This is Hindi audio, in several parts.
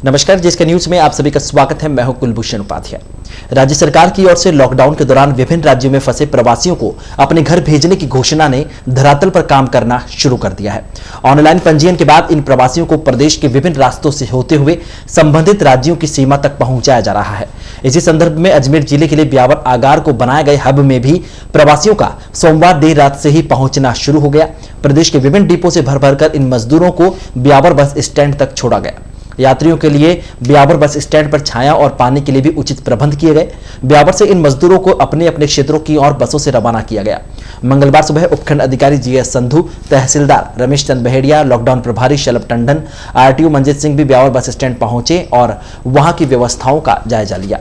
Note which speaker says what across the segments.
Speaker 1: नमस्कार, जिसके न्यूज में आप सभी का स्वागत है। मैं हूं कुलभूषण उपाध्याय। राज्य सरकार की ओर से लॉकडाउन के दौरान विभिन्न राज्यों में फंसे प्रवासियों को अपने घर भेजने की घोषणा ने धरातल पर काम करना शुरू कर दिया है। ऑनलाइन पंजीयन के बाद इन प्रवासियों को प्रदेश के विभिन्न रास्तों से होते हुए संबंधित राज्यों की सीमा तक पहुंचाया जा रहा है। इसी संदर्भ में अजमेर जिले के लिए ब्यावर आगार को बनाए गए हब में भी प्रवासियों का सोमवार देर रात से ही पहुंचना शुरू हो गया। प्रदेश के विभिन्न डिपो से भर भर इन मजदूरों को ब्यावर बस स्टैंड तक छोड़ा गया। यात्रियों के लिए ब्यावर बस स्टैंड पर छाया और पानी के लिए भी उचित प्रबंध किए गए। ब्यावर से इन मजदूरों को अपने अपने क्षेत्रों की ओर बसों से रवाना किया गया। मंगलवार सुबह उपखंड अधिकारी जीएस संधू, तहसीलदार रमेश चंद बहेड़िया, लॉकडाउन प्रभारी शलभ टंडन, आरटीओ मंजीत सिंह भी ब्यावर बस स्टैंड पहुंचे और वहां की व्यवस्थाओं का जायजा लिया।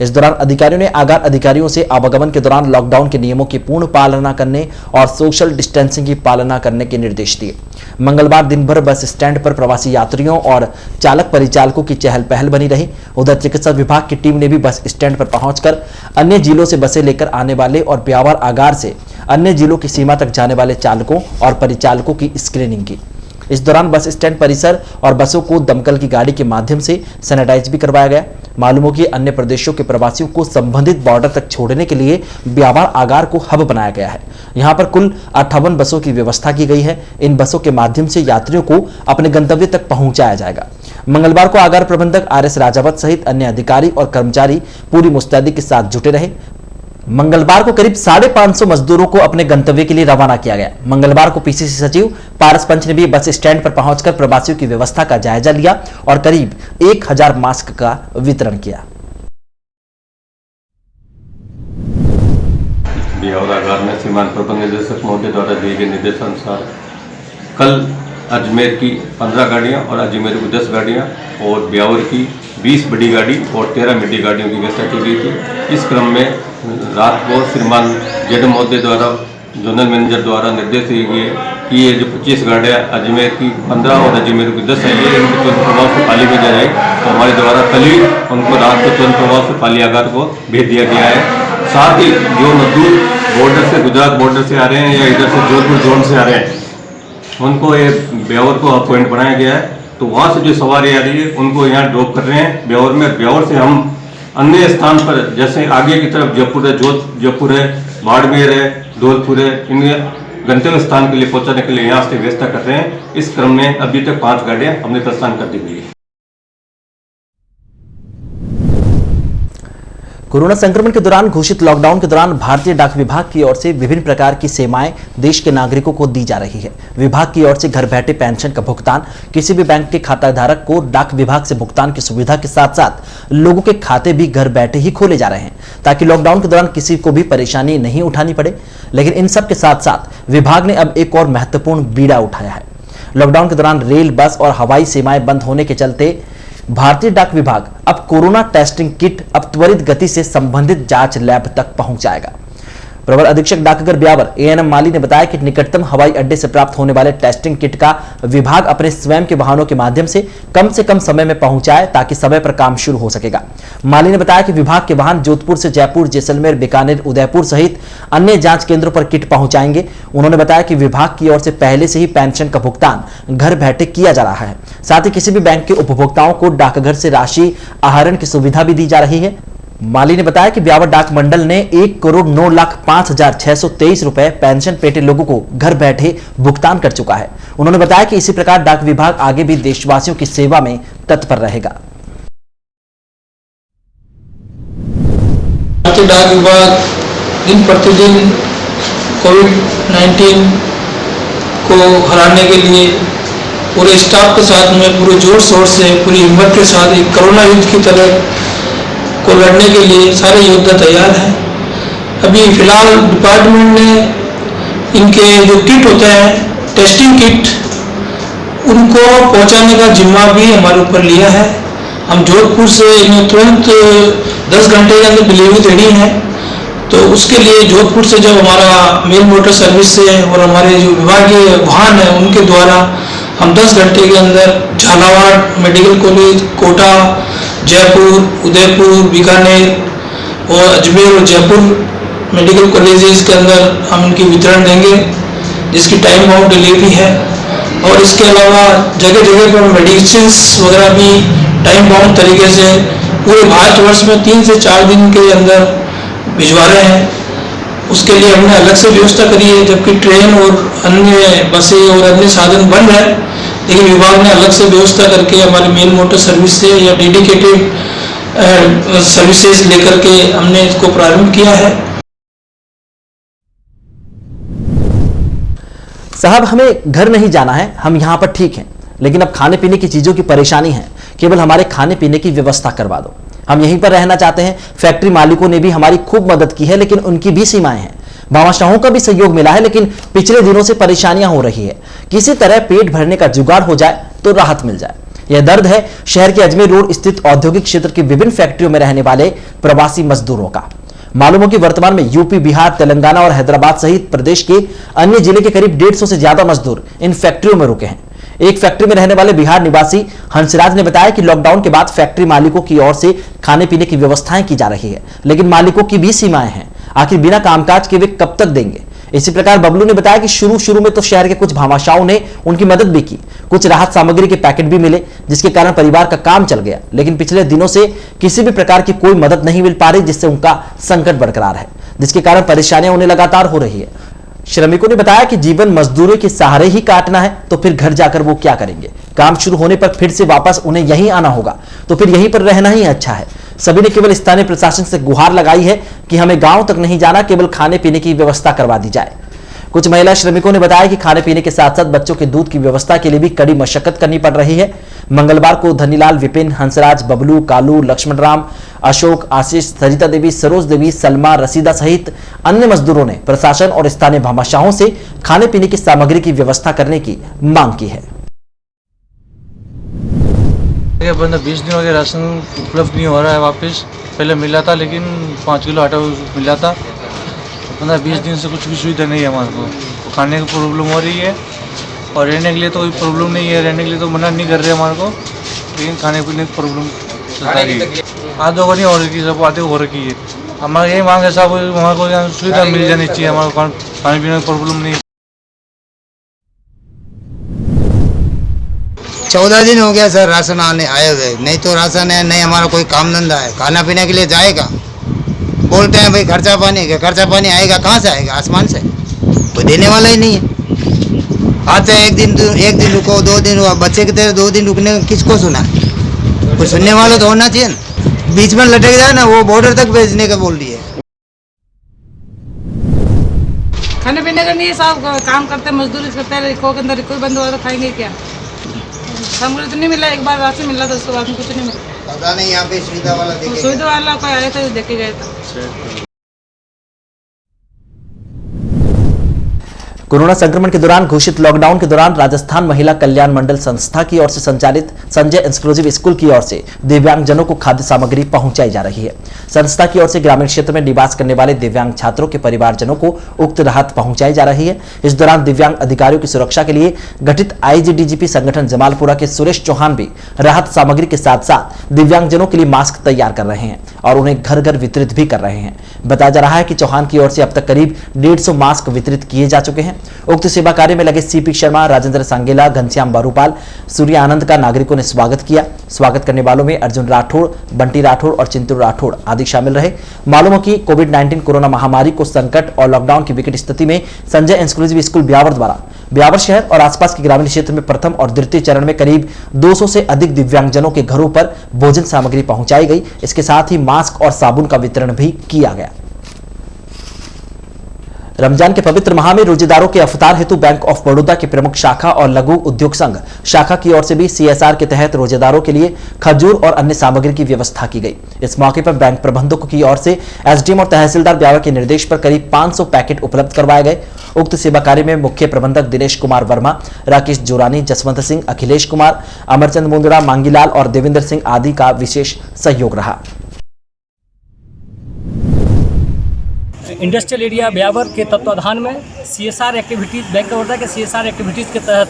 Speaker 1: इस दौरान अधिकारियों ने आगार अधिकारियों से आवागमन के दौरान लॉकडाउन के नियमों की पूर्ण पालना करने और सोशल डिस्टेंसिंग की पालना करने के निर्देश दिए। मंगलवार दिन भर बस स्टैंड पर प्रवासी यात्रियों और चालक परिचालकों की चहल पहल बनी रही। उधर चिकित्सा विभाग की टीम ने भी बस स्टैंड पर पहुंचकर अन्य जिलों से बसें लेकर आने वाले और ब्यावर आगार से अन्य जिलों की सीमा तक जाने वाले चालकों और परिचालकों की स्क्रीनिंग की। इस दौरान बस स्टैंड परिसर और बसों को दमकल की गाड़ी के माध्यम से सैनिटाइज भी करवाया गया। मालूम हो कि अन्य प्रदेशों के प्रवासियों को संबंधित बॉर्डर तक छोड़ने के लिए ब्यावर आगार को हब बनाया गया है। यहां पर कुल 58 बसों की व्यवस्था की गई है। इन बसों के माध्यम से यात्रियों को अपने गंतव्य तक पहुंचाया जाएगा। मंगलवार को आगार प्रबंधक आरएस राजावत सहित अन्य अधिकारी और कर्मचारी पूरी मुस्तैदी के साथ जुटे रहे। मंगलवार को करीब 550 मजदूरों को अपने गंतव्य के लिए रवाना किया गया। मंगलवार को पीसीसी सचिव पारस पंच ने भी बस स्टैंड पर पहुंचकर प्रवासियों की व्यवस्था का जायजा लिया और करीब 1000 मास्क का वितरण किया।
Speaker 2: ब्यावर आगार में सीमांत प्रबंध निदेशक महोदय द्वारा दिए गए निर्देशानुसार कल अजमेर की 15 गाड़ियां और अजमेर की 10 गाड़ियां और ब्यावर की 20 बड़ी गाड़ी और 13 मिडी गाड़ियों की व्यवस्था की गई थी। इस क्रम में रात को श्रीमान जेड महोदय द्वारा जोनल मैनेजर द्वारा निर्देश दिए गए कि ये जो 25 गाड़ियाँ अजमेर की 15 और अजमेर की 10 है, ये इनको तुरंत प्रभाव से पाली में जाए। तो हमारे द्वारा कल ही उनको रात को तुरंत प्रभाव से पाली आगार को भेज दिया गया है। साथ ही जो मजदूर बॉर्डर से, गुजरात बॉर्डर से आ रहे हैं या इधर से जोधपुर जोन से आ रहे हैं, उनको ये ब्यावर को पॉइंट बनाया गया है। तो वहाँ से जो सवारी आ रही है उनको यहाँ ड्रॉप कर रहे हैं ब्यावर में। ब्यावर से हम अन्य स्थान पर जैसे आगे की तरफ जयपुर है, जयपुर है, बाड़मेर है, धौलपुर है, इन गंतव्य स्थान के लिए पहुंचाने के लिए यहाँ से व्यवस्था कर रहे हैं। इस क्रम में अभी तक 5 गाड़ियां हमने प्रस्थान कर दी गई है।
Speaker 1: कोरोना संक्रमण के दौरान घोषित लॉकडाउन के दौरान भारतीय डाक विभाग की ओर से विभिन्न प्रकार की सेवाएं देश के नागरिकों को दी जा रही है। विभाग की ओर से घर बैठे पेंशन का भुगतान, किसी भी बैंक के खाता धारक को डाक विभाग से भुगतान की सुविधा के साथ साथ लोगों के खाते भी घर बैठे ही खोले जा रहे हैं ताकि लॉकडाउन के दौरान किसी को भी परेशानी नहीं उठानी पड़े। लेकिन इन सब के साथ साथ विभाग ने अब एक और महत्वपूर्ण बीड़ा उठाया है। लॉकडाउन के दौरान रेल, बस और हवाई सेवाएं बंद होने के चलते भारतीय डाक विभाग अब कोरोना टेस्टिंग किट अब त्वरित गति से संबंधित जांच लैब तक पहुंचाएगा। प्रवर अधीक्षक डाकघर ब्यावर एएनएम माली ने बताया कि निकटतम हवाई अड्डे से प्राप्त होने वाले टेस्टिंग किट का विभाग अपने स्वयं के वाहनों के माध्यम से कम समय में पहुंचाए ताकि समय पर काम शुरू हो सकेगा। माली ने बताया कि विभाग के वाहन जोधपुर से जयपुर, जैसलमेर, बीकानेर, उदयपुर सहित अन्य जांच केंद्रों पर किट पहुंचाएंगे। उन्होंने बताया कि विभाग की ओर से पहले से ही पेंशन का भुगतान घर बैठे किया जा रहा है। साथ ही किसी भी बैंक के उपभोक्ताओं को डाकघर से राशि आहरण की सुविधा भी दी जा रही है। माली ने बताया कि ब्यावर डाक मंडल ने 1,09,05,623 रुपए पेंशन पेटे लोगों को घर बैठे भुगतान कर चुका है। उन्होंने बताया कि इसी प्रकार डाक विभाग आगे भी देशवासियों की सेवा में तत्पर रहेगा।
Speaker 3: भारतीय डाक विभाग दिन प्रतिदिन कोविड-19 को हराने के लिए पूरे स्टाफ के साथ में पूरे जोर शोर से, पूरी हिम्मत के साथ एक कोरोना युद्ध की तरह को लड़ने के लिए सारे योद्धा तैयार हैं। अभी फिलहाल डिपार्टमेंट ने इनके जो किट होते हैं, टेस्टिंग किट, उनको पहुंचाने का जिम्मा भी हमारे ऊपर लिया है। हम जोधपुर से इन्हें तुरंत 10 घंटे के अंदर डिलीवरी देनी है। तो उसके लिए जोधपुर से जब हमारा मेल मोटर सर्विस से और हमारे जो विभागीय वाहन है उनके द्वारा हम 10 घंटे के अंदर झालावाड़ मेडिकल कॉलेज, कोटा, जयपुर, उदयपुर, बीकानेर और अजमेर और जयपुर मेडिकल कॉलेजेस के अंदर हम इनकी वितरण देंगे, जिसकी टाइम बाउंड डिलीवरी है। और इसके अलावा जगह जगह पर मेडिसिन्स वगैरह भी टाइम बाउंड तरीके से पूरे भारतवर्ष में 3 से 4 दिन के अंदर भिजवा रहे हैं। उसके लिए हमने अलग से व्यवस्था करी है, जबकि ट्रेन और अन्य बसें और अन्य साधन बंद है, लेकिन विभाग ने अलग से व्यवस्था करके हमारे मेल मोटर सर्विस से या डेडिकेटेड सर्विसेज लेकर के हमने इसको प्रारंभ किया है।
Speaker 1: साहब, हमें घर नहीं जाना है, हम यहाँ पर ठीक हैं, लेकिन अब खाने पीने की चीजों की परेशानी है, केवल हमारे खाने पीने की व्यवस्था करवा दो, हम यहीं पर रहना चाहते हैं। फैक्ट्री मालिकों ने भी हमारी खूब मदद की है, लेकिन उनकी भी सीमाएं हैं। भामाशाहों का भी सहयोग मिला है, लेकिन पिछले दिनों से परेशानियां हो रही है। किसी तरह पेट भरने का जुगाड़ हो जाए तो राहत मिल जाए। यह दर्द है शहर के अजमेर रोड स्थित औद्योगिक क्षेत्र की विभिन्न फैक्ट्रियों में रहने वाले प्रवासी मजदूरों का। मालूम हो कि वर्तमान में यूपी, बिहार, तेलंगाना और हैदराबाद सहित प्रदेश के अन्य जिले के करीब 150 से ज्यादा मजदूर इन फैक्ट्रियों में रुके हैं। एक फैक्ट्री में रहने वाले बिहार निवासी हंसराज ने बताया कि लॉकडाउन के बाद फैक्ट्री मालिकों की ओर से खाने पीने की व्यवस्थाएं की जा रही है, लेकिन मालिकों की भी सीमाएं हैं। आखिर बिना कामकाज के वे कब तक देंगे। इसी प्रकार बबलू ने बताया कि शुरू में तो शहर के कुछ भामाशाहों ने उनकी मदद भी की, कुछ राहत सामग्री के पैकेट भी मिले, जिसके कारण परिवार का काम चल गया। लेकिन पिछले दिनों से किसी भी प्रकार की कोई मदद नहीं मिल पा रही, जिससे उनका संकट बरकरार है, जिसके कारण परेशानियां उन्हें लगातार हो रही है। श्रमिकों ने बताया कि जीवन मजदूरी के सहारे ही काटना है, तो फिर घर जाकर वो क्या करेंगे। काम शुरू होने पर फिर से वापस उन्हें यहीं आना होगा, तो फिर यहीं पर रहना ही अच्छा है। सभी ने केवल स्थानीय प्रशासन से गुहार लगाई है कि हमें गांव तक नहीं जाना, केवल खाने पीने की व्यवस्था करवा दी जाए। कुछ महिला श्रमिकों ने बताया कि खाने पीने के साथ साथ बच्चों के दूध की व्यवस्था के लिए भी कड़ी मशक्कत करनी पड़ रही है। मंगलवार को धनीलाल, विपिन, हंसराज, बबलू, कालू, लक्ष्मण राम, अशोक, आशीष, सरिता देवी, सरोज देवी, सलमा, रसीदा सहित अन्य मजदूरों ने प्रशासन और स्थानीय भामाशाहों से खाने पीने की सामग्री की व्यवस्था करने की मांग की है।
Speaker 4: 20 दिन हो गए राशन उपलब्ध नहीं हो रहा है वापस। पहले मिला था, लेकिन 5 किलो आटा मिला था। 15-20 दिन से कुछ भी सुविधा नहीं है हमारे को। खाने की प्रॉब्लम हो रही है और रहने के लिए तो कोई प्रॉब्लम नहीं है, रहने के लिए तो मना नहीं कर रहे हमारे को, लेकिन खाने पीने की प्रॉब्लम बता रही है। आधों को नहीं हो रही, सब आधे हो रही है। हमारी यही मांग है साहब, वहाँ को सुविधा मिल जानी चाहिए, हमारे को खाने पीने की प्रॉब्लम नहीं।
Speaker 5: 14 दिन हो गया सर राशन आए हुए, नहीं तो राशन है, नहीं हमारा कोई काम धंधा है। खाना पीने के लिए जाएगा, बोलते हैं भाई खर्चा पानी आएगा, कहाँ से आएगा? आसमान से कोई देने वाला ही नहीं है। आते एक दिन रुको, 2 दिन हुआ, बच्चे की तरह 2 दिन रुकने किसको सुना? कोई सुनने वाला तो होना चाहिए ना। बीच में लटक जाए ना, वो बॉर्डर तक भेजने का बोल रही है।
Speaker 6: खाने पीने का नहीं, सब काम करते मजदूरी करते हैं, के अंदर कोई बंद हुआ तो खाएंगे क्या? सामग्री तो नहीं मिला, एक बार राशन मिला था, उसके बाद में कुछ नहीं मिला।
Speaker 5: पता नहीं यहाँ पे सुविधा वाला
Speaker 6: कोई आया था, देखे गए था।
Speaker 1: कोरोना संक्रमण के दौरान घोषित लॉकडाउन के दौरान राजस्थान महिला कल्याण मंडल संस्था की ओर से संचालित संजय इंक्लूसिव स्कूल की ओर से दिव्यांगजनों को खाद्य सामग्री पहुंचाई जा रही है। संस्था की ओर से ग्रामीण क्षेत्र में निवास करने वाले दिव्यांग छात्रों के परिवारजनों को उक्त राहत पहुंचाई जा रही है। इस दौरान दिव्यांग अधिकारियों की सुरक्षा के लिए गठित आईजीडीजीपी संगठन जमालपुरा के सुरेश चौहान भी राहत सामग्री के साथ साथ दिव्यांगजनों के लिए मास्क तैयार कर रहे हैं और उन्हें घर घर वितरित भी कर रहे हैं। बताया जा रहा है कि चौहान की ओर से अब तक करीब 150 मास्क वितरित किए जा चुके हैं। उक्त सेवा कार्य में लगे सीपी शर्मा, राजेंद्र सांगेला, घनश्याम बारूपाल, सूर्य आनंद का नागरिकों ने स्वागत किया। स्वागत करने वालों में अर्जुन राठौड़, बंटी राठौड़ और चिंतू राठौड़ आदि शामिल रहे। मालूम हो कि कोविड-19 कोरोना महामारी को संकट और लॉकडाउन की विकट स्थिति में संजय इंक्लूसिव स्कूल ब्यावर द्वारा ब्यावर शहर और आसपास के ग्रामीण क्षेत्र में प्रथम और द्वितीय चरण में करीब 200 से अधिक दिव्यांगजनों के घरों पर भोजन सामग्री पहुंचाई गई। इसके साथ ही मास्क और साबुन का वितरण भी किया गया। रमजान के पवित्र माह में रोजेदारों के अफ्तार हेतु बैंक ऑफ बड़ौदा के प्रमुख शाखा और लघु उद्योग संघ शाखा की ओर से भी सीएसआर के तहत रोजेदारों के लिए खजूर और अन्य सामग्री की व्यवस्था की गई। इस मौके पर बैंक प्रबंधकों की ओर से एसडीएम और तहसीलदार ब्यावर के निर्देश पर करीब 500 पैकेट उपलब्ध करवाए गए। उक्त सेवा कार्य में मुख्य प्रबंधक दिनेश कुमार वर्मा, राकेश जोरानी, जसवंत सिंह, अखिलेश कुमार, अमरचंद मुंदरा, मांगीलाल और देवेंद्र सिंह आदि का विशेष सहयोग रहा।
Speaker 7: इंडस्ट्रियल एरिया ब्यावर के तत्वाधान में CSR activities, bank of Baroda के सीएसआर एक्टिविटीज़ के तहत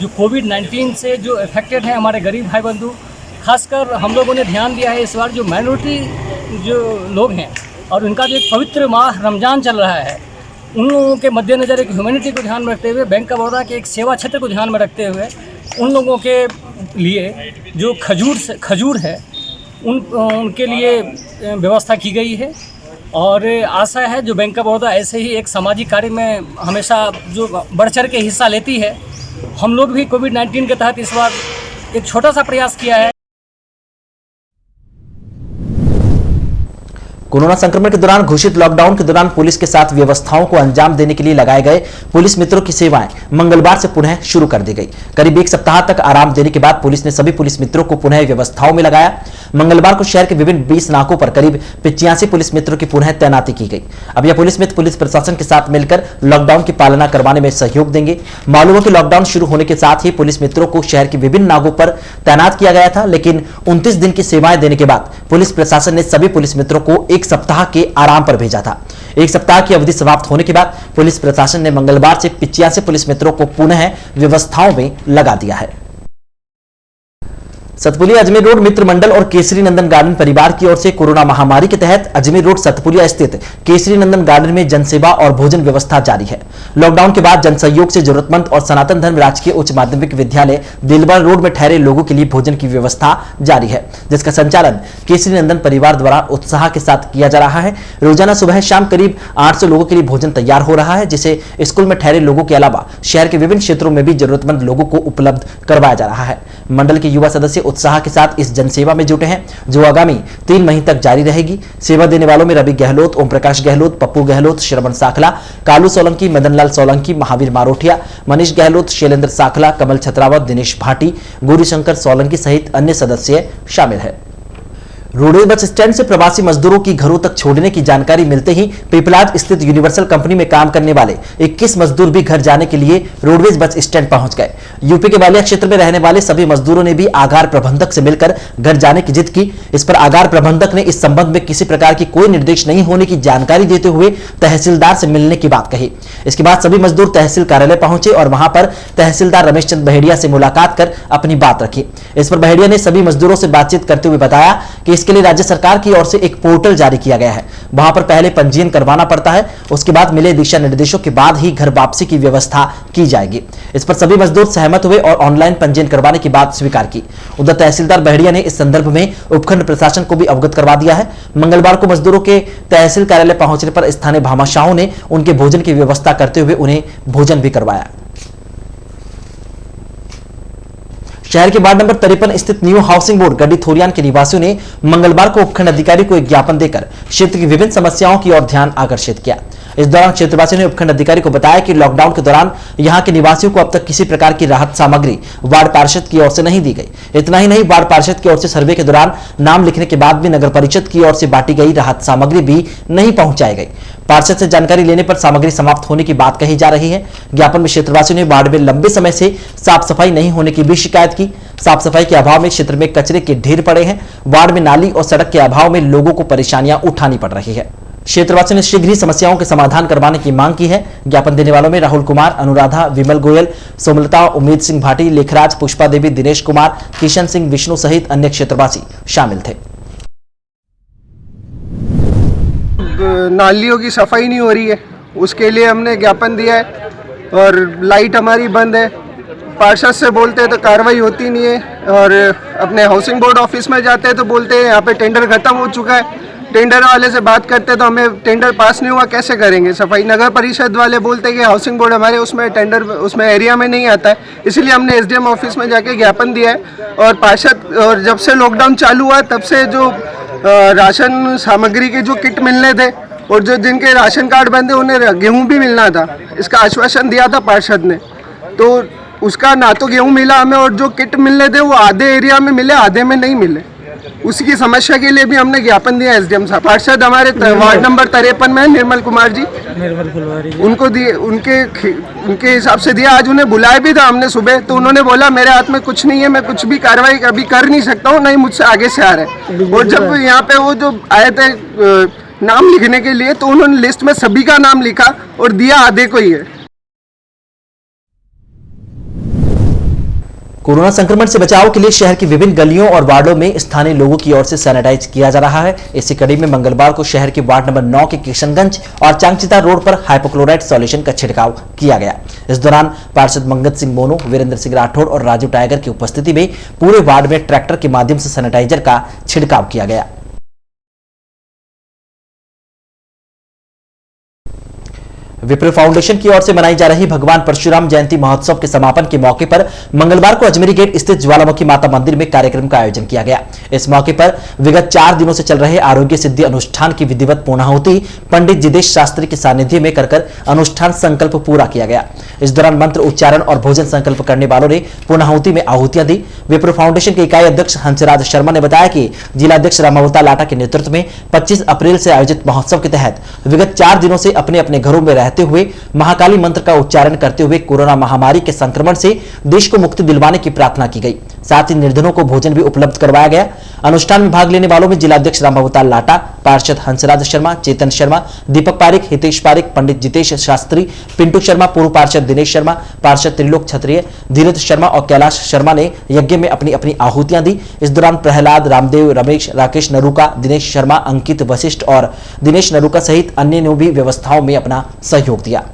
Speaker 7: जो कोविड-19 से जो इफेक्टेड हैं हमारे गरीब भाई बंधु, खासकर हम लोगों ने ध्यान दिया है इस बार जो माइनॉरिटी जो लोग हैं और उनका जो एक पवित्र माह रमज़ान चल रहा है, उन लोगों के मद्देनज़र एक ह्यूमैनिटी को ध्यान में रखते हुए, बैंक ऑफ बड़ौदा के एक सेवा क्षेत्र को ध्यान में रखते हुए उन लोगों के लिए जो खजूर है उनके लिए व्यवस्था की गई है। और आशा है जो बैंक ऑफ बड़ौदा ऐसे ही एक सामाजिक कार्य में हमेशा जो बढ़ चढ़ के हिस्सा लेती है, हम लोग भी कोविड-19 के तहत इस बार एक छोटा सा प्रयास किया है।
Speaker 1: कोरोना संक्रमण के दौरान घोषित लॉकडाउन के दौरान पुलिस के साथ व्यवस्थाओं को अंजाम देने के लिए लगाए गए पुलिस मित्रों की सेवाएं मंगलवार से पुनः शुरू कर दी गई। करीब एक सप्ताह तक आराम देने के बाद पुलिस ने सभी पुलिस मित्रों को पुनः व्यवस्थाओं में लगाया। मंगलवार को शहर के विभिन्न 20 नाकों पर करीब 85 पुलिस मित्रों की पुनः तैनाती की गई। अब यह पुलिस मित्र पुलिस प्रशासन के साथ मिलकर लॉकडाउन की पालना करवाने में सहयोग देंगे। मालूम हो कि लॉकडाउन शुरू होने के साथ ही पुलिस मित्रों को शहर के विभिन्न नाकों पर तैनात किया गया था, लेकिन 29 दिन की सेवाएं देने के बाद पुलिस प्रशासन ने सभी पुलिस मित्रों को एक सप्ताह के आराम पर भेजा था। एक सप्ताह की अवधि समाप्त होने के बाद पुलिस प्रशासन ने मंगलवार से 85 पुलिस मित्रों को पुनः व्यवस्थाओं में लगा दिया है। सतपुलिया अजमेर रोड मित्र मंडल और केसरी नंदन गार्डन परिवार की ओर से कोरोना महामारी के तहत अजमेर रोड सतपुलिया स्थित केसरी नंदन गार्डन में जनसेवा और भोजन व्यवस्था जारी है। लॉकडाउन के बाद जनसहयोग से जरूरतमंद और सनातन धर्म राजकीय उच्च माध्यमिक विद्यालय दिलबर रोड में ठहरे लोगों के लिए भोजन की व्यवस्था जारी है, जिसका संचालन केसरी नंदन परिवार द्वारा उत्साह के साथ किया जा रहा है। रोजाना सुबह शाम करीब 800 लोगों के लिए भोजन तैयार हो रहा है, जिसे स्कूल में ठहरे लोगों के अलावा शहर के विभिन्न क्षेत्रों में भी जरूरतमंद लोगों को उपलब्ध करवाया जा रहा है। मंडल के युवा सदस्य उत्साह के साथ इस जनसेवा में जुटे हैं, जो आगामी 3 महीने तक जारी रहेगी। सेवा देने वालों में रवि गहलोत, ओम प्रकाश गहलोत, पप्पू गहलोत, श्रवण साखला, कालू सोलंकी, मदनलाल सोलंकी, महावीर मारोठिया, मनीष गहलोत, शैलेंद्र साखला, कमल छतरावत, दिनेश भाटी, गौरीशंकर सोलंकी सहित अन्य सदस्य शामिल है। रोडवेज बस स्टैंड से प्रवासी मजदूरों की घरों तक छोड़ने की जानकारी मिलते ही पिपलाद स्थित यूनिवर्सल कंपनी में काम करने वाले 21 मजदूर भी घर जाने के लिए रोडवेज बस स्टैंड पहुंच गए। यूपी के बालिया क्षेत्र में रहने वाले सभी मजदूरों ने भी आगार प्रबंधक से मिलकर घर जाने की जिद की। इस पर आगार प्रबंधक ने इस संबंध में किसी प्रकार की कोई निर्देश नहीं होने की जानकारी देते हुए तहसीलदार से मिलने की बात कही। इसके बाद सभी मजदूर तहसील कार्यालय पहुंचे और वहां पर तहसीलदार रमेश चंद बहेड़िया से मुलाकात कर अपनी बात रखी। इस पर बहेड़िया ने सभी मजदूरों से बातचीत करते हुए बताया कि इसके लिए राज्य सरकार की ओर से एक पोर्टल जारी किया गया है, वहां पर पहले पंजीयन करवाना पड़ता है, उसके बाद मिले दिशा निर्देशों के बाद ही घर वापसी की व्यवस्था की जाएगी। इस पर सभी मजदूर सहमत हुए और ऑनलाइन पंजीयन करवाने की बात स्वीकार की। उधर तहसीलदार बहेड़िया ने इस संदर्भ में उपखंड प्रशासन को भी अवगत करवा दिया है। मंगलवार को मजदूरों के तहसील कार्यालय पहुंचने पर स्थानीय भामाशाहों ने उनके भोजन की व्यवस्था करते हुए उन्हें भोजन भी करवाया। शहर के वार्ड नंबर 53 स्थित न्यू हाउसिंग बोर्ड गड्डी थोरियान के निवासियों ने मंगलवार को उपखंड अधिकारी को एक ज्ञापन देकर क्षेत्र की विभिन्न समस्याओं की ओर ध्यान आकर्षित किया। इस दौरान क्षेत्रवासियों ने उपखंड अधिकारी को बताया कि लॉकडाउन के दौरान यहां के निवासियों को अब तक किसी प्रकार की राहत सामग्री वार्ड पार्षद की ओर से नहीं दी गई। इतना ही नहीं, वार्ड पार्षद की ओर से सर्वे के दौरान नाम लिखने के बाद भी नगर परिषद की ओर से बांटी गई राहत सामग्री भी नहीं पहुंचाई गई। पार्षद से जानकारी लेने पर सामग्री समाप्त होने की बात कही जा रही है। ज्ञापन में क्षेत्रवासियों ने वार्ड में लंबे समय से साफ सफाई नहीं होने की भी शिकायत की। साफ सफाई के अभाव में क्षेत्र में कचरे के ढेर पड़े हैं। वार्ड में नाली और सड़क के अभाव में लोगों को परेशानियां उठानी पड़ रही है। क्षेत्रवासियों ने शीघ्र ही समस्याओं के समाधान करवाने की मांग की है। ज्ञापन देने वालों में राहुल कुमार, अनुराधा, विमल गोयल, सोमलता, उम्मीद सिंह भाटी, लेखराज, पुष्पा देवी, दिनेश कुमार, किशन सिंह, विष्णु सहित अन्य क्षेत्रवासी शामिल थे।
Speaker 8: नालियों की सफाई नहीं हो रही है, उसके लिए हमने ज्ञापन दिया है। और लाइट हमारी बंद है, पार्षद से बोलते हैं तो कार्रवाई होती नहीं है। और अपने हाउसिंग बोर्ड ऑफिस में जाते हैं तो बोलते हैं यहाँ पे टेंडर खत्म हो चुका है। टेंडर वाले से बात करते तो हमें टेंडर पास नहीं हुआ, कैसे करेंगे सफाई। नगर परिषद वाले बोलते हैं कि हाउसिंग बोर्ड हमारे उसमें टेंडर उसमें एरिया में नहीं आता है, इसलिए हमने एसडीएम ऑफिस में जाके ज्ञापन दिया है। और पार्षद और जब से लॉकडाउन चालू हुआ तब से जो राशन सामग्री के जो किट मिलने थे और जो जिनके राशन कार्ड बंद है उन्हें गेहूँ भी मिलना था, इसका आश्वासन दिया था पार्षद ने, तो उसका ना तो गेहूँ मिला हमें और जो किट मिलने थे वो आधे एरिया में मिले, आधे में नहीं मिले। उसकी समस्या के लिए भी हमने ज्ञापन दिया एसडीएम साहब। पार्षद हमारे वार्ड नंबर 53 में निर्मल कुमार जी, उनको दिए, उनके हिसाब से दिया। आज उन्हें बुलाया भी था हमने सुबह, तो उन्होंने बोला मेरे हाथ में कुछ नहीं है, मैं कुछ भी कार्रवाई अभी कर नहीं सकता हूँ, नहीं मुझसे आगे से आ रहा है। और जब यहाँ पे वो जो आए थे नाम लिखने के लिए, तो उन्होंने लिस्ट में सभी का नाम लिखा और दिया आधे को ही है।
Speaker 1: कोरोना संक्रमण से बचाव के लिए शहर की विभिन्न गलियों और वार्डों में स्थानीय लोगों की ओर से सैनिटाइज किया जा रहा है। इसी कड़ी में मंगलवार को शहर के वार्ड नंबर 9 के किशनगंज और चांगचिता रोड पर हाइपोक्लोराइड सॉल्यूशन का छिड़काव किया गया। इस दौरान पार्षद मंगत सिंह मोनू, वीरेंद्र सिंह राठौड़ और राजू टाइगर की उपस्थिति में पूरे वार्ड में ट्रैक्टर के माध्यम से सैनिटाइजर का छिड़काव किया गया। विप्रो फाउंडेशन की ओर से मनाई जा रही भगवान परशुराम जयंती महोत्सव के समापन के मौके पर मंगलवार को अजमेरी गेट स्थित ज्वालामुखी माता मंदिर में कार्यक्रम का आयोजन किया गया। इस मौके पर विगत 4 दिनों से चल रहे आरोग्य सिद्धि अनुष्ठान की विधिवत पूर्णाहुति पंडित जिदेश शास्त्री के सानिध्य में कर अनुष्ठान संकल्प पूरा किया गया। इस दौरान मंत्र उच्चारण और भोजन संकल्प करने वालों ने पूर्णाहुति में आहुतियां दी। विप्रो फाउंडेशन के इकाई अध्यक्ष हंसराज शर्मा ने बताया कि जिलाध्यक्ष रामावतार लाटा के नेतृत्व में 25 अप्रैल से आयोजित महोत्सव के तहत विगत 4 दिनों से अपने अपने घरों में रहते हुए महाकाली मंत्र का उच्चारण करते हुए कोरोना महामारी के संक्रमण से देश को मुक्ति दिलवाने की प्रार्थना की गई। साथ ही निर्धनों को भोजन भी उपलब्ध करवाया गया। अनुष्ठान में भाग लेने वालों में जिलाध्यक्ष रामावतार लाटा, पार्षद हंसराज शर्मा, चेतन शर्मा, दीपक पारिक, हितेश पारिक, पंडित जितेश शास्त्री, पिंटू शर्मा, पूर्व पार्षद दिनेश शर्मा, पार्षद त्रिलोक क्षत्रिय, धीरज शर्मा और कैलाश शर्मा ने यज्ञ में अपनी अपनी आहुतियां दी। इस दौरान प्रहलाद, रामदेव, रमेश, राकेश नरूका, दिनेश शर्मा, अंकित वशिष्ठ और दिनेश नरूका सहित अन्य ने भी व्यवस्थाओं में अपना सहयोग दिया।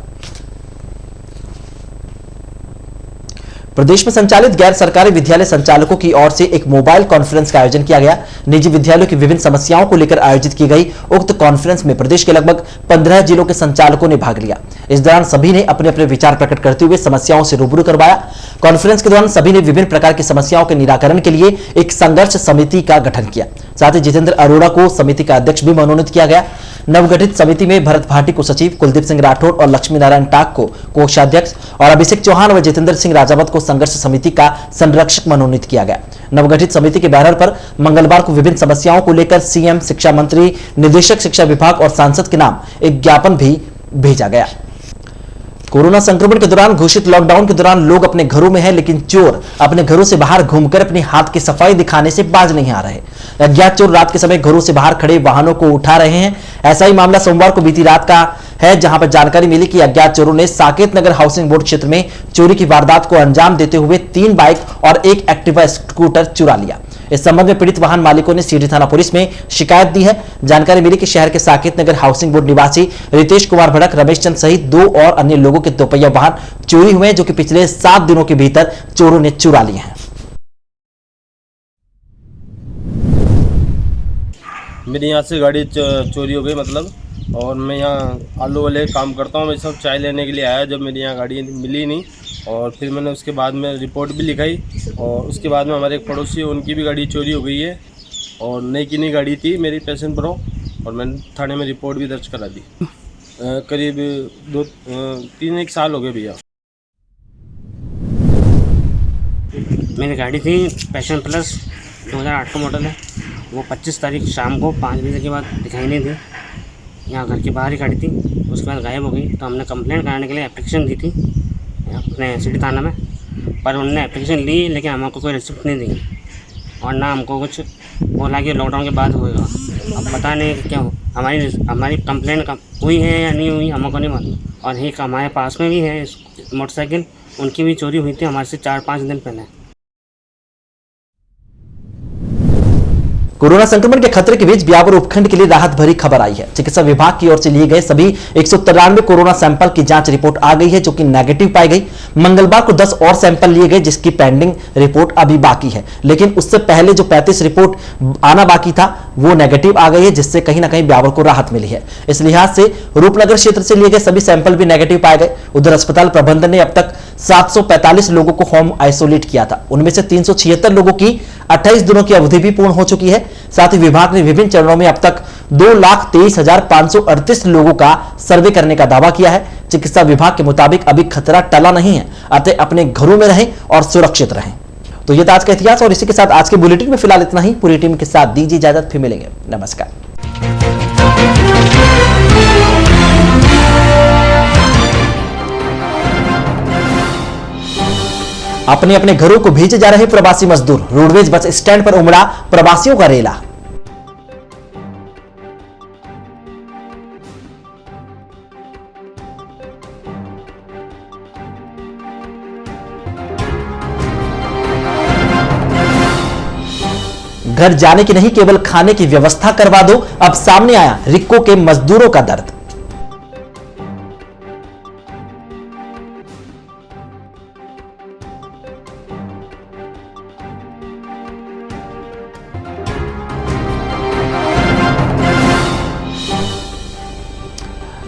Speaker 1: प्रदेश में संचालित गैर सरकारी विद्यालय संचालकों की ओर से एक मोबाइल कॉन्फ्रेंस का आयोजन किया गया। निजी विद्यालयों की विभिन्न समस्याओं को लेकर आयोजित की गई उक्त कॉन्फ्रेंस में प्रदेश के लगभग 15 जिलों के संचालकों ने भाग लिया। इस दौरान सभी ने अपने अपने विचार प्रकट करते हुए समस्याओं से रूबरू करवाया। कॉन्फ्रेंस के दौरान सभी ने विभिन्न प्रकार की समस्याओं के निराकरण के लिए एक संघर्ष समिति का गठन किया। साथ ही जितेंद्र अरोड़ा को समिति का अध्यक्ष भी मनोनीत किया गया। नवगठित समिति में भरत भाटी को सचिव, कुलदीप सिंह राठौड़ और लक्ष्मी नारायण टाक को कोषाध्यक्ष और अभिषेक चौहान व जितेंद्र सिंह राजावत को संघर्ष समिति का संरक्षक मनोनीत किया गया। नवगठित समिति के बैनर पर मंगलवार को विभिन्न समस्याओं को लेकर सीएम, शिक्षा मंत्री, निदेशक शिक्षा विभाग और सांसद के नाम एक ज्ञापन भी भेजा गया। कोरोना संक्रमण के दौरान घोषित लॉकडाउन के दौरान लोग अपने घरों में हैं, लेकिन चोर अपने घरों से बाहर घूमकर अपने हाथ की सफाई दिखाने से बाज नहीं आ रहे। अज्ञात चोर रात के समय घरों से बाहर खड़े वाहनों को उठा रहे हैं। ऐसा ही मामला सोमवार को बीती रात का है, जहां पर जानकारी मिली कि अज्ञात चोरों ने साकेत नगर हाउसिंग बोर्ड क्षेत्र में चोरी की वारदात को अंजाम देते हुए 3 बाइक और एक एक्टिवा स्कूटर चुरा लिया। इस संबंध में पीड़ित वाहन मालिकों ने सीडी थाना पुलिस में शिकायत दी है। जानकारी मिली कि शहर के साकेत नगर हाउसिंग बोर्ड निवासी रितेश कुमार भड़क, रमेश चंद सहित 2 और अन्य लोगों के दोपहिया वाहन चोरी हुए हैं, जो कि पिछले 7 दिनों के भीतर चोरों ने चुरा लिए हैं।
Speaker 9: मेरी यहाँ से गाड़ी चोरी हो गई मतलब, और मैं यहाँ आलू वाले काम करता हूँ। मैं सब चाय लेने के लिए आया, जब मेरी यहाँ गाड़ी मिली नहीं, और फिर मैंने उसके बाद में रिपोर्ट भी लिखाई। और उसके बाद में हमारे एक पड़ोसी है, उनकी भी गाड़ी चोरी हो गई है, और नई की नई गाड़ी थी मेरी पैशन प्रो, और मैंने थाने में रिपोर्ट भी दर्ज करा दी। करीब 2-3 साल हो गए भैया।
Speaker 10: मेरी गाड़ी थी पैशन प्लस 2008 का मॉडल है। वो 25 तारीख शाम को 5 बजे के बाद दिखाई नहीं दी। यहाँ घर के बाहर ही खड़ी थी, उसके बाद गायब हो गई। तो हमने कंप्लेंट कराने के लिए एप्लीकेशन दी थी अपने सिटी थाना में, पर उन्होंने एप्लीकेशन ली, लेकिन हमको कोई रिसिप्ट नहीं दी और ना हमको कुछ बोला कि लॉकडाउन के बाद होएगा। अब पता नहीं क्या हमारी कंप्लेंट हुई है या नहीं हुई, हमको नहीं मालूम। और एक हमारे पास में भी है मोटरसाइकिल, उनकी भी चोरी हुई थी हमारे से 4-5 दिन पहले।
Speaker 1: कोरोना संक्रमण के खतरे के बीच ब्यावर उपखंड के लिए राहत भरी खबर आई है। चिकित्सा विभाग की ओर से लिए गए सभी 193 कोरोना सैंपल की जांच रिपोर्ट आ गई है, जो कि नेगेटिव पाई गई। मंगलवार को 10 और सैंपल लिए गए, जिसकी पेंडिंग रिपोर्ट अभी बाकी है, लेकिन उससे पहले जो 35 रिपोर्ट आना बाकी था वो नेगेटिव आ गई है, जिससे कहीं ना कहीं ब्यावर को राहत मिली है। इस लिहाज से रूपनगर क्षेत्र से लिए गए सभी सैंपल भी नेगेटिव पाए गए। उधर अस्पताल प्रबंधन ने अब तक 745 लोगों को होम आइसोलेट किया था। उनमें से 376 लोगों की 28 दिनों की अवधि भी पूर्ण हो चुकी है। साथ ही विभाग ने विभिन्न चरणों में अब तक 2,23,538 लोगों का सर्वे करने का दावा किया है। चिकित्सा विभाग के मुताबिक अभी खतरा टला नहीं है, अतः अपने घरों में रहें और सुरक्षित रहें। तो ये था आज का इतिहास, और इसी के साथ आज के बुलेटिन में फिलहाल इतना ही। पूरी टीम के साथ दीजिए इजाजत, फिर मिलेंगे। नमस्कार। अपने अपने घरों को भेजे जा रहे प्रवासी मजदूर, रोडवेज बस स्टैंड पर उमड़ा प्रवासियों का रेला। घर जाने की नहीं, केवल खाने की व्यवस्था करवा दो। अब सामने आया रिक्को के मजदूरों का दर्द।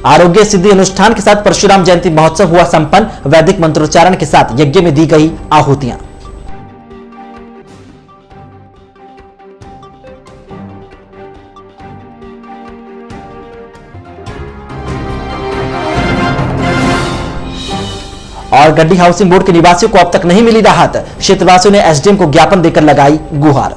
Speaker 1: आरोग्य सिद्धि अनुष्ठान के साथ परशुराम जयंती महोत्सव हुआ संपन्न। वैदिक मंत्रोच्चारण के साथ यज्ञ में दी गई आहुतियां। और गड्डी हाउसिंग बोर्ड के निवासियों को अब तक नहीं मिली राहत। क्षेत्रवासियों ने एसडीएम को ज्ञापन देकर लगाई गुहार।